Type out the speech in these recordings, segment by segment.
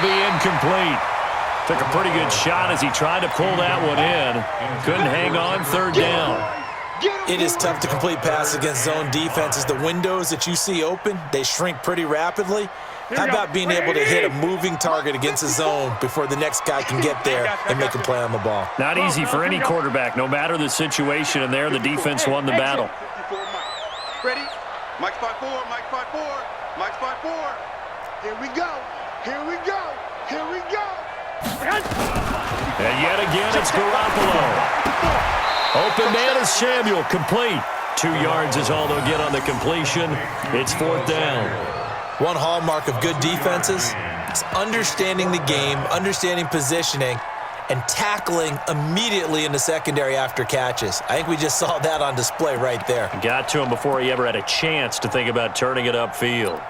be incomplete. Took a pretty good shot as he tried to pull that one in. Couldn't hang on, third down. It is tough to complete passes against zone defenses. The windows that you see open, they shrink pretty rapidly. How about being able to hit a moving target against a zone before the next guy can get there and make a play on the ball? Not easy for any quarterback, no matter the situation, and there the defense won the battle. Ready? Mike's 5-4, Mike's 5-4, Mike's 5-4. Here we go, here we go, here we go. And yet again, it's Garoppolo. Open man is Samuel, complete. 2 yards is all they'll get on the completion. It's fourth down. One hallmark of good defenses is understanding the game, understanding positioning, and tackling immediately in the secondary after catches. I think we just saw that on display right there. Got to him before he ever had a chance to think about turning it upfield.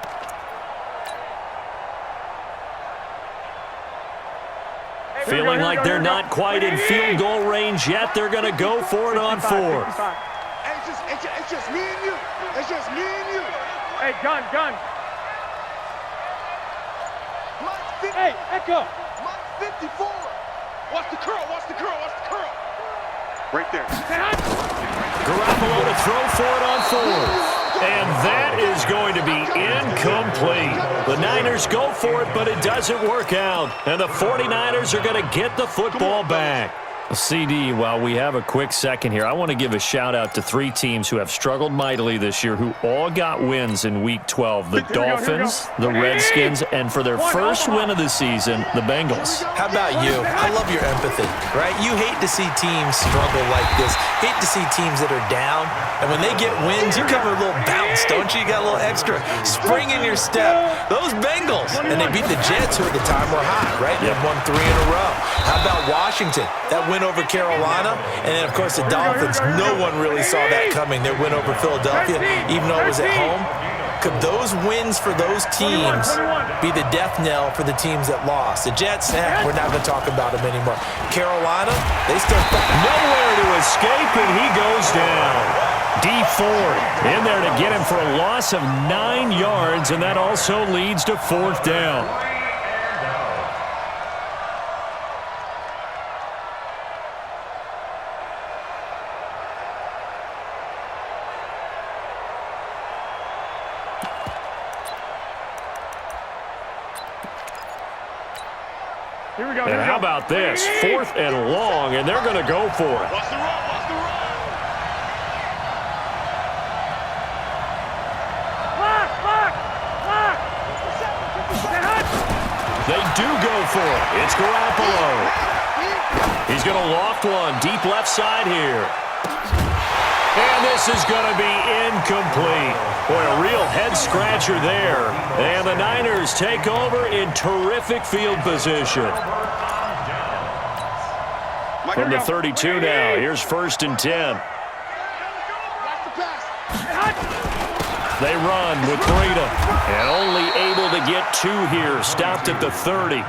Feeling like they're not quite in field goal range yet. They're going to go for it on fourth. It's just me and you. It's just me and you. Hey, gun. Hey, Echo. Mike 54. Watch the curl. Right there. Garoppolo to throw for it on fourth. And that is going to be incomplete. The Niners go for it, but it doesn't work out. And the 49ers are going to get the football back. CD, while we have a quick second here, I want to give a shout-out to 3 teams who have struggled mightily this year, who all got wins in Week 12. The Dolphins, the Redskins, and for their first win of the season, the Bengals. How about you? I love your empathy, right? You hate to see teams struggle like this. Hate to see teams that are down. And when they get wins, you come with a little bounce, don't you? You got a little extra spring in your step. Those Bengals, and they beat the Jets, who at the time were hot, right? They've won 3 in a row. How about Washington? That win over Carolina, and then, of course, the Dolphins. No one really saw that coming. Their win over Philadelphia, even though it was at home. Could those wins for those teams be the death knell for the teams that lost? The Jets, we're not going to talk about them anymore. Carolina, they still nowhere to escape, and he goes down. D Ford in there to get him for a loss of 9 yards, and that also leads to fourth down. Here we go. And how about this? 4th and long, and they're going to go for it. Watch the run. Lock. They do go for it. It's Garoppolo. He's going to loft one deep left side here. And this is going to be incomplete. Boy, a real head-scratcher there. And the Niners take over in terrific field position. From the 32 now, here's 1st and 10. They run with Breida. And only able to get 2 here. Stopped at the 30.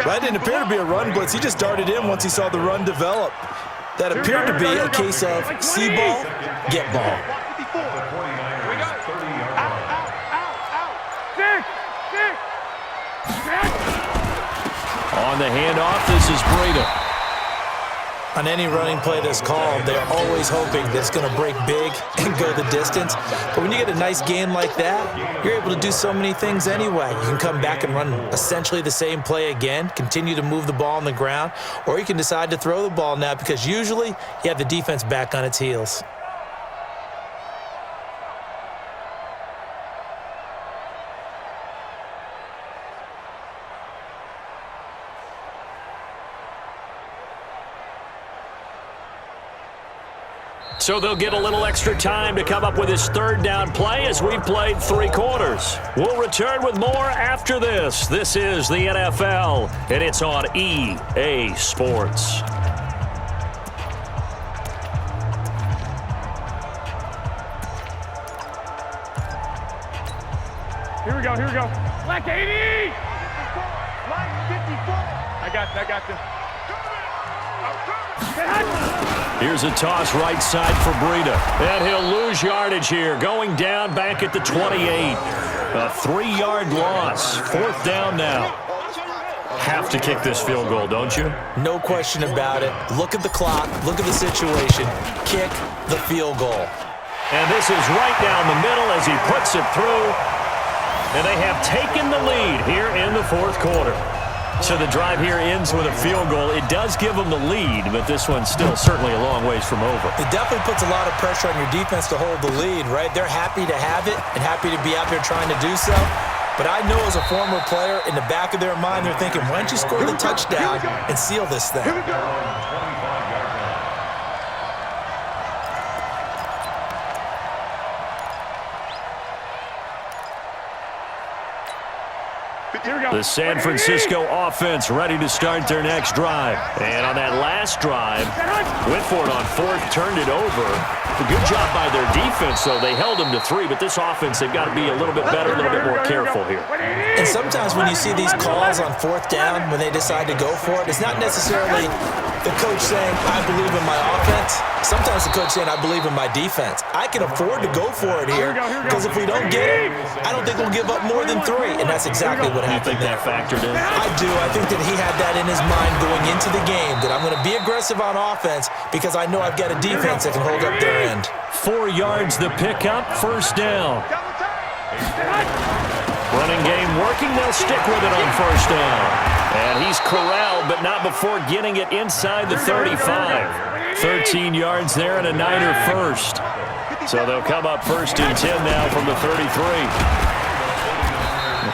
That didn't appear to be a run blitz. He just darted in once he saw the run develop. That appeared to be a case of see ball, get ball. On the handoff, this is Breida. On any running play that's called, they're always hoping that it's going to break big and go the distance. But when you get a nice gain like that, you're able to do so many things anyway. You can come back and run essentially the same play again, continue to move the ball on the ground, or you can decide to throw the ball now because usually you have the defense back on its heels. So they'll get a little extra time to come up with his 3rd down play as we've played 3 quarters. We'll return with more after this. This is the NFL, and it's on EA Sports. Here we go. Black 80! Mike 54. I got you. Here's a toss right side for Breida. And he'll lose yardage here, going down back at the 28. A 3-yard loss. 4th down now. have to kick this field goal, don't you? No question about it. Look at the clock. Look at the situation. Kick the field goal. And this is right down the middle as he puts it through. And they have taken the lead here in the fourth quarter. So the drive here ends with a field goal. It does give them the lead, but this one's still certainly a long ways from over. It definitely puts a lot of pressure on your defense to hold the lead, right? They're happy to have it and happy to be out there trying to do so. But I know as a former player, in the back of their mind, they're thinking, why don't you score the touchdown and seal this thing? Here we go. The San Francisco offense ready to start their next drive. And on that last drive, went for it on fourth, turned it over. A good job by their defense, though. They held them to 3, but this offense, they've got to be a little bit better, a little bit more careful here. And sometimes when you see these calls on fourth down, when they decide to go for it, it's not necessarily the coach saying, I believe in my offense. Sometimes the coach saying, I believe in my defense. I can afford to go for it here because if we don't get it, I don't think we'll give up more than 3. And that's exactly what happened there. That factored in? I do. I think that he had that in his mind going into the game, that I'm going to be aggressive on offense because I know I've got a defense that can hold up their end. 4 yards the pickup, first down. Running game working. They'll stick with it on first down. And he's corralled, but not before getting it inside the 35. 13 yards there and a Niner first. So they'll come up first and 10 now from the 33.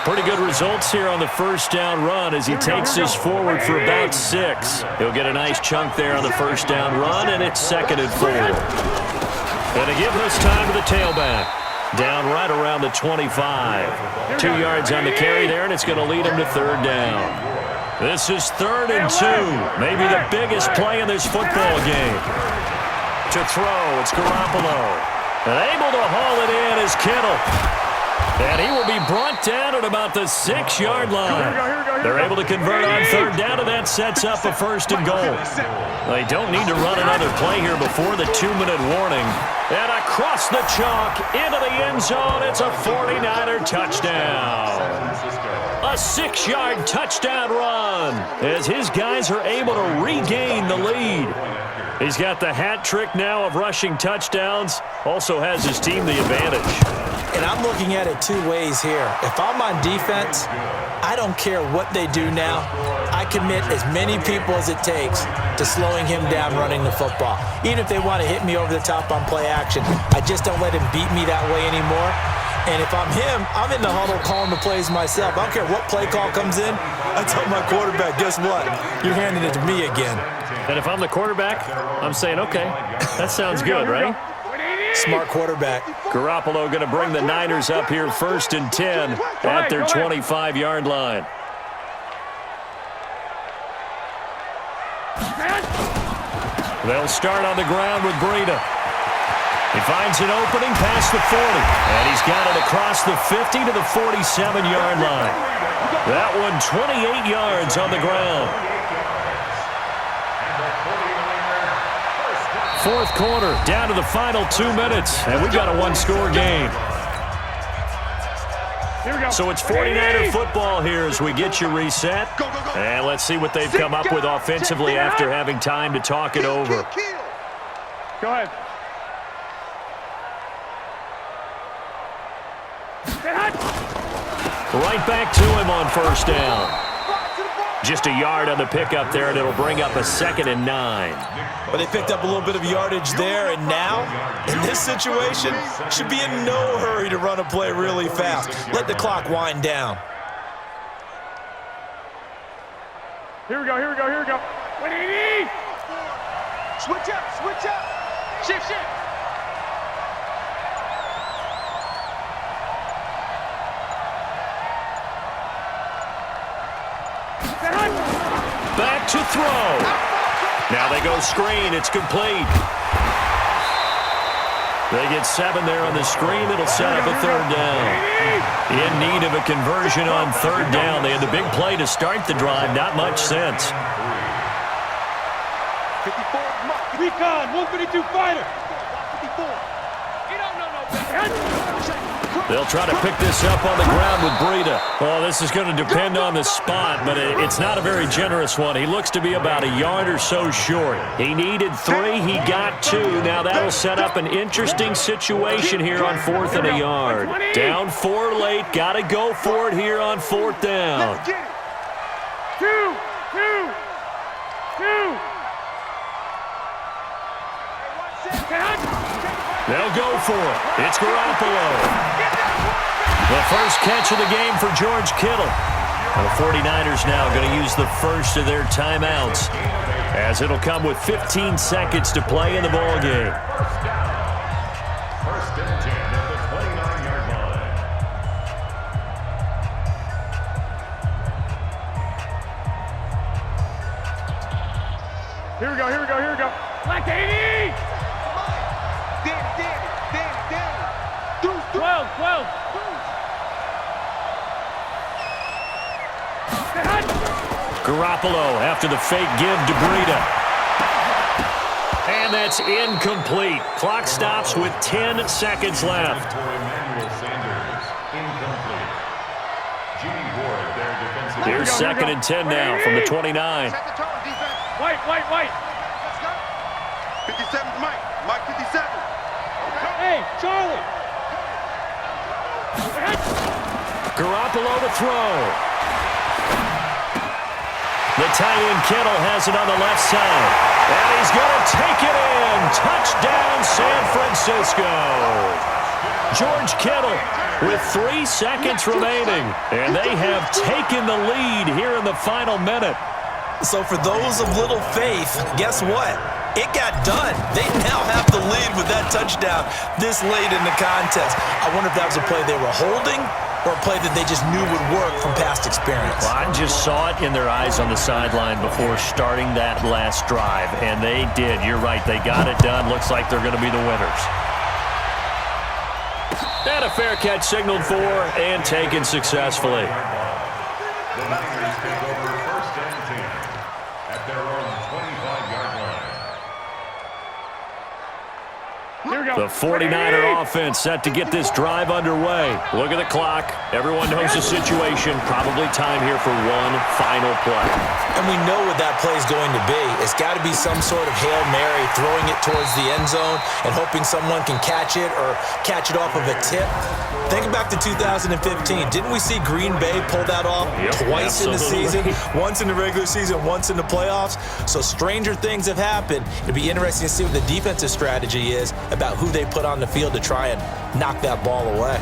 Pretty good results here on the first down run as he takes this forward for about 6. He'll get a nice chunk there on the first down run, and it's 2nd and 4. And to give this time to the tailback. Down right around the 25. 2 yards on the carry there, and it's going to lead him to 3rd down. This is 3rd and 2. Maybe the biggest play in this football game. To throw, it's Garoppolo. And able to haul it in is Kittle. And he will be brought down at about the 6-yard line. They're able to convert on 3rd down, and that sets up a 1st and goal. They don't need to run another play here before the 2-minute warning. And across the chalk, into the end zone, it's a 49er touchdown. A 6-yard touchdown run as his guys are able to regain the lead. He's got the hat trick now of rushing touchdowns. Also has his team the advantage. And I'm looking at it 2 ways here. If I'm on defense, I don't care what they do now. I commit as many people as it takes to slowing him down running the football. Even if they want to hit me over the top on play action, I just don't let him beat me that way anymore. And if I'm him, I'm in the huddle calling the plays myself. I don't care what play call comes in. I tell my quarterback, guess what? You're handing it to me again. And if I'm the quarterback, I'm saying, okay, that sounds good, right? Smart quarterback. Garoppolo going to bring the Niners up here 1st and 10 at their 25-yard line. They'll start on the ground with Breida. He finds an opening past the 40, and he's got it across the 50 to the 47-yard line. That one 28 yards on the ground. 4th quarter, down to the final 2 minutes, and we've got a 1-score game. So it's 49er football here as we get you reset. And let's see what they've come up with offensively after having time to talk it over. Go ahead. Right back to him on first down. Just a yard on the pickup there, and it'll bring up a 2nd and 9. But they picked up a little bit of yardage there, and now, in this situation, should be in no hurry to run a play really fast. Let the clock wind down. Here we go, here we go, here we go. 180! Switch up, switch up. Shift, shift. Back to throw. Now they go screen. It's complete. They get 7 there on the screen. It'll set up a 3rd down. In need of a conversion on 3rd down. They had the big play to start the drive. Not much sense. 54, Recon, 152 fighter. 54. You don't know no better. They'll try to pick this up on the ground with Breida. Well, this is going to depend on the spot, but it's not a very generous one. He looks to be about a yard or so short. He needed 3. He got 2. Now that'll set up an interesting situation here on 4th and a yard. Down 4 late. Got to go for it here on 4th down. 2, 2, 2. They'll go for it. It's Garoppolo. The first catch of the game for George Kittle. The 49ers now going to use the first of their timeouts, as it'll come with 15 seconds to play in the ball game. First and 10 at the 29-yard line. Here we go, here we go, here we go. Black 80! Danny. 12. Garoppolo after the fake give to Breida. And that's incomplete. Clock stops with 10 seconds left. Here's 2nd and 10 now from the 29. White. Let's go. 57's Mike. Mike 57. Hey, Charlie. Garoppolo to throw. The tight end Kittle has it on the left side. And he's going to take it in. Touchdown, San Francisco. George Kittle with 3 seconds remaining. And they have taken the lead here in the final minute. So for those of little faith, guess what? It got done. They now have the lead with that touchdown this late in the contest. I wonder if that was a play they were holding or a play that they just knew would work from past experience. Well, I just saw it in their eyes on the sideline before starting that last drive, and they did. You're right. They got it done. Looks like they're going to be the winners. And a fair catch signaled for and taken successfully. The Niners take over first and 10 at their own 25-yard line. Here we go. The 49er offense set to get this drive underway. Look at the clock. Everyone knows the situation. Probably time here for one final play. And we know what that play is going to be. It's got to be some sort of Hail Mary, throwing it towards the end zone and hoping someone can catch it or catch it off of a tip. Think back to 2015. Didn't we see Green Bay pull that off twice in the season? Once in the regular season, once in the playoffs. So stranger things have happened. It'll be interesting to see what the defensive strategy is about who they put on the field to try and knock that ball away.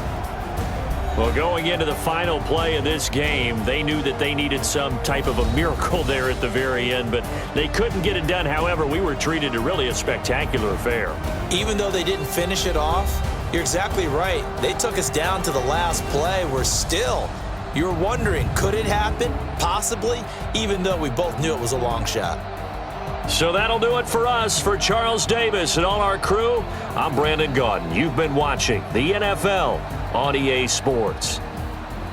Well, going into the final play of this game, they knew that they needed some type of a miracle there at the very end, but they couldn't get it done. However, we were treated to really a spectacular affair. Even though they didn't finish it off, you're exactly right. They took us down to the last play. We're still, you're wondering, could it happen? Possibly, even though we both knew it was a long shot. So that'll do it for us. For Charles Davis and all our crew, I'm Brandon Gaudin. You've been watching the NFL on EA Sports.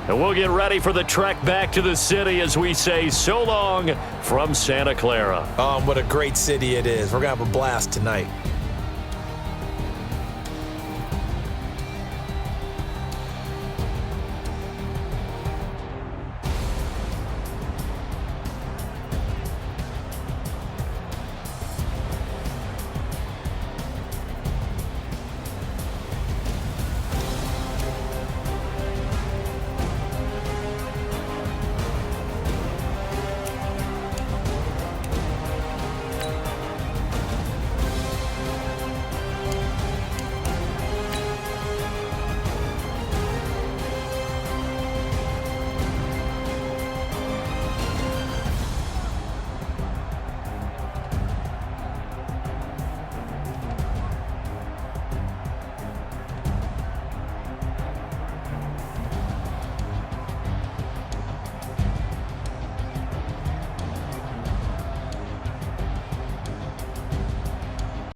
And we'll get ready for the trek back to the city as we say so long from Santa Clara. What a great city it is. We're going to have a blast tonight.